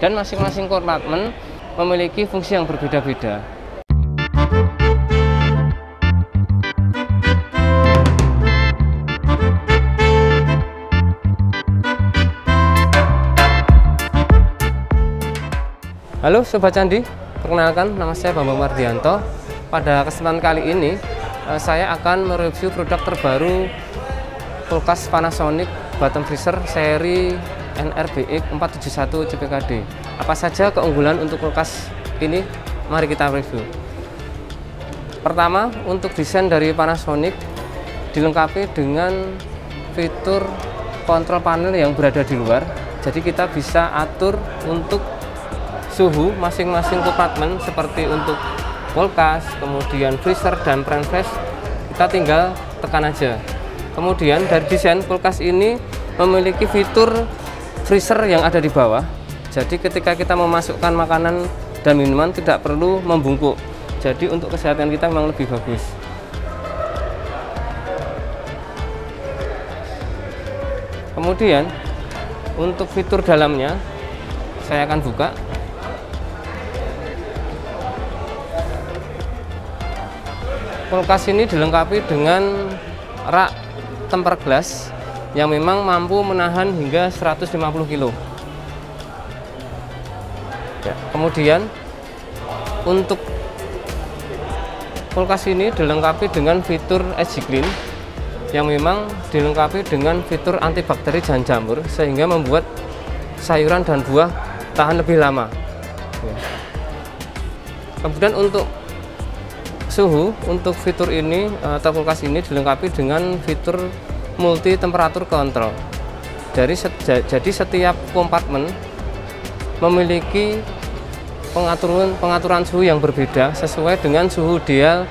dan masing-masing kompartemen memiliki fungsi yang berbeda-beda. Halo Sobat Candi, perkenalkan nama saya Bambang Mardianto. Pada kesempatan kali ini saya akan mereview produk terbaru kulkas Panasonic bottom freezer seri NRBX 471 CPKD. Apa saja keunggulan untuk kulkas ini? Mari kita review. Pertama, untuk desain dari Panasonic dilengkapi dengan fitur kontrol panel yang berada di luar. Jadi kita bisa atur untuk suhu masing-masing kompartemen seperti untuk kulkas, kemudian freezer dan prenses, kita tinggal tekan aja. Kemudian dari desain kulkas ini memiliki fitur freezer yang ada di bawah. Jadi ketika kita memasukkan makanan dan minuman tidak perlu membungkuk. Jadi untuk kesehatan kita memang lebih bagus. Kemudian untuk fitur dalamnya saya akan buka. Kulkas ini dilengkapi dengan rak tempered glass yang memang mampu menahan hingga 150 kg. Ya, kemudian untuk kulkas ini dilengkapi dengan fitur Edge Clean yang memang dilengkapi dengan fitur antibakteri dan jamur sehingga membuat sayuran dan buah tahan lebih lama. Ya. Kemudian untuk suhu, untuk fitur ini atau kulkas ini dilengkapi dengan fitur multi temperatur control. Jadi setiap kompartemen memiliki pengaturan suhu yang berbeda sesuai dengan suhu ideal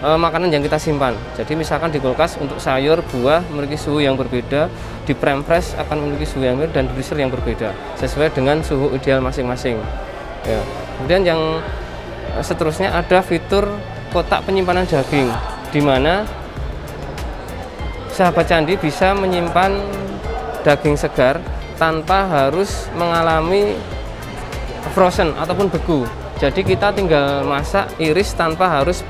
makanan yang kita simpan. Jadi misalkan di kulkas untuk sayur, buah memiliki suhu yang berbeda, di prem-fresh akan memiliki suhu yang berbeda, dan di freezer yang berbeda sesuai dengan suhu ideal masing-masing. Ya. Kemudian yang seterusnya ada fitur kotak penyimpanan daging, di mana sahabat candi bisa menyimpan daging segar tanpa harus mengalami frozen ataupun beku. Jadi kita tinggal masak, iris tanpa harus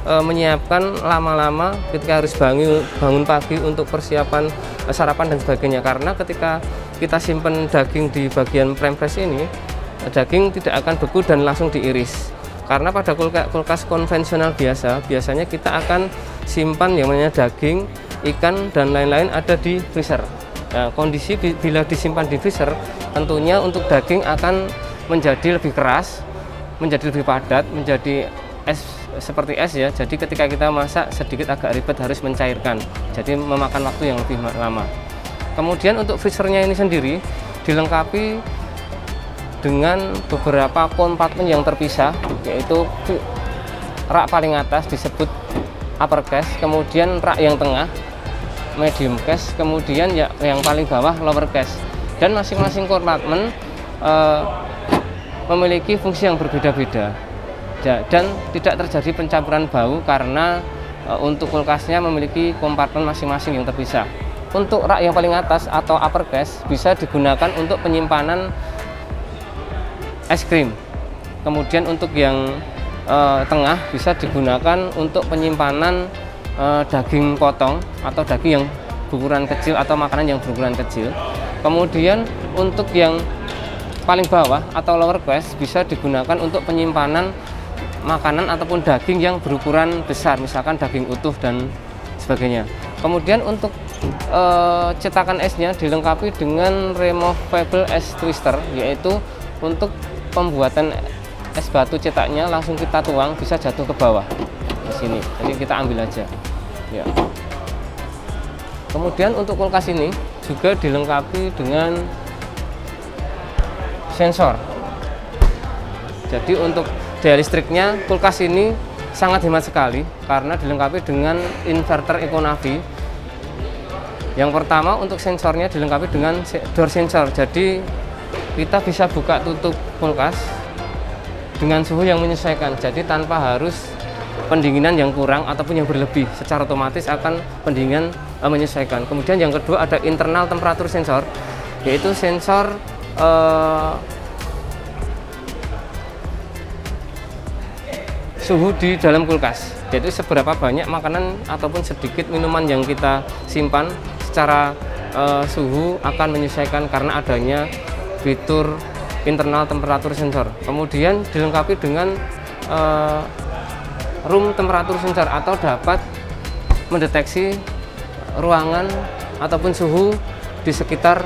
menyiapkan lama-lama ketika harus bangun pagi untuk persiapan sarapan dan sebagainya. Karena ketika kita simpan daging di bagian prem fresh ini, daging tidak akan beku dan langsung diiris. Karena pada kulkas konvensional biasanya kita akan simpan yang namanya daging, ikan, dan lain-lain ada di freezer. Nah, kondisi bila disimpan di freezer, tentunya untuk daging akan menjadi lebih keras, menjadi lebih padat, menjadi es seperti es ya. Jadi ketika kita masak sedikit agak ribet harus mencairkan. Jadi memakan waktu yang lebih lama. Kemudian untuk freezernya ini sendiri dilengkapi dengan beberapa kompartemen yang terpisah, yaitu rak paling atas disebut upper case, kemudian rak yang tengah medium case, kemudian yang paling bawah lower case, dan masing-masing kompartemen memiliki fungsi yang berbeda-beda dan tidak terjadi pencampuran bau karena untuk kulkasnya memiliki kompartemen masing-masing yang terpisah. Untuk rak yang paling atas atau upper case bisa digunakan untuk penyimpanan es krim. Kemudian untuk yang tengah bisa digunakan untuk penyimpanan daging potong atau daging yang berukuran kecil atau makanan yang berukuran kecil. Kemudian untuk yang paling bawah atau lower case bisa digunakan untuk penyimpanan makanan ataupun daging yang berukuran besar, misalkan daging utuh dan sebagainya. Kemudian untuk cetakan esnya dilengkapi dengan removable ice twister, yaitu untuk pembuatan es batu cetaknya langsung kita tuang bisa jatuh ke bawah di sini. Jadi kita ambil aja. Ya. Kemudian untuk kulkas ini juga dilengkapi dengan sensor. Jadi untuk daya listriknya kulkas ini sangat hemat sekali karena dilengkapi dengan inverter Econavi. Yang pertama untuk sensornya dilengkapi dengan door sensor. Jadi kita bisa buka tutup kulkas dengan suhu yang menyesuaikan, jadi tanpa harus pendinginan yang kurang ataupun yang berlebih, secara otomatis akan pendinginan menyesuaikan. Kemudian yang kedua ada internal temperatur sensor, yaitu sensor suhu di dalam kulkas, yaitu seberapa banyak makanan ataupun sedikit minuman yang kita simpan secara suhu akan menyesuaikan karena adanya fitur internal temperatur sensor. Kemudian dilengkapi dengan room temperatur sensor atau dapat mendeteksi ruangan ataupun suhu di sekitar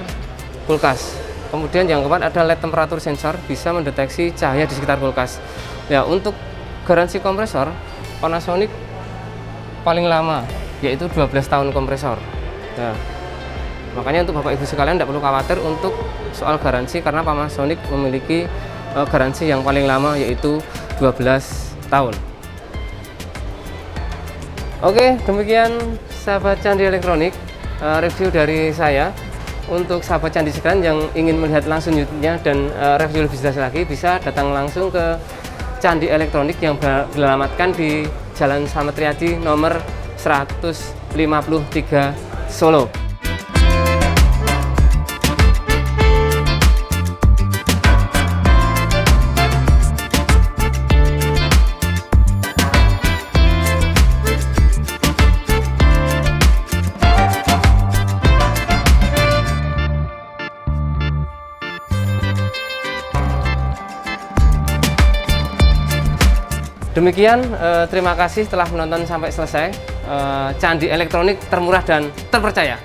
kulkas. Kemudian yang keempat ada LED temperatur sensor, bisa mendeteksi cahaya di sekitar kulkas. Ya, untuk garansi kompresor Panasonic paling lama yaitu 12 tahun kompresor. Nah, makanya untuk Bapak Ibu sekalian tidak perlu khawatir untuk soal garansi karena Panasonic memiliki garansi yang paling lama yaitu 12 tahun. Oke, demikian sahabat Candi Elektronik review dari saya. Untuk sahabat Candi sekalian yang ingin melihat langsung YouTube-nya dan review lebih jelas lagi, bisa datang langsung ke Candi Elektronik yang beralamatkan di Jalan Slamet Riyadi nomor 153 Solo. Demikian, terima kasih telah menonton sampai selesai. Candi Elektronik termurah dan terpercaya.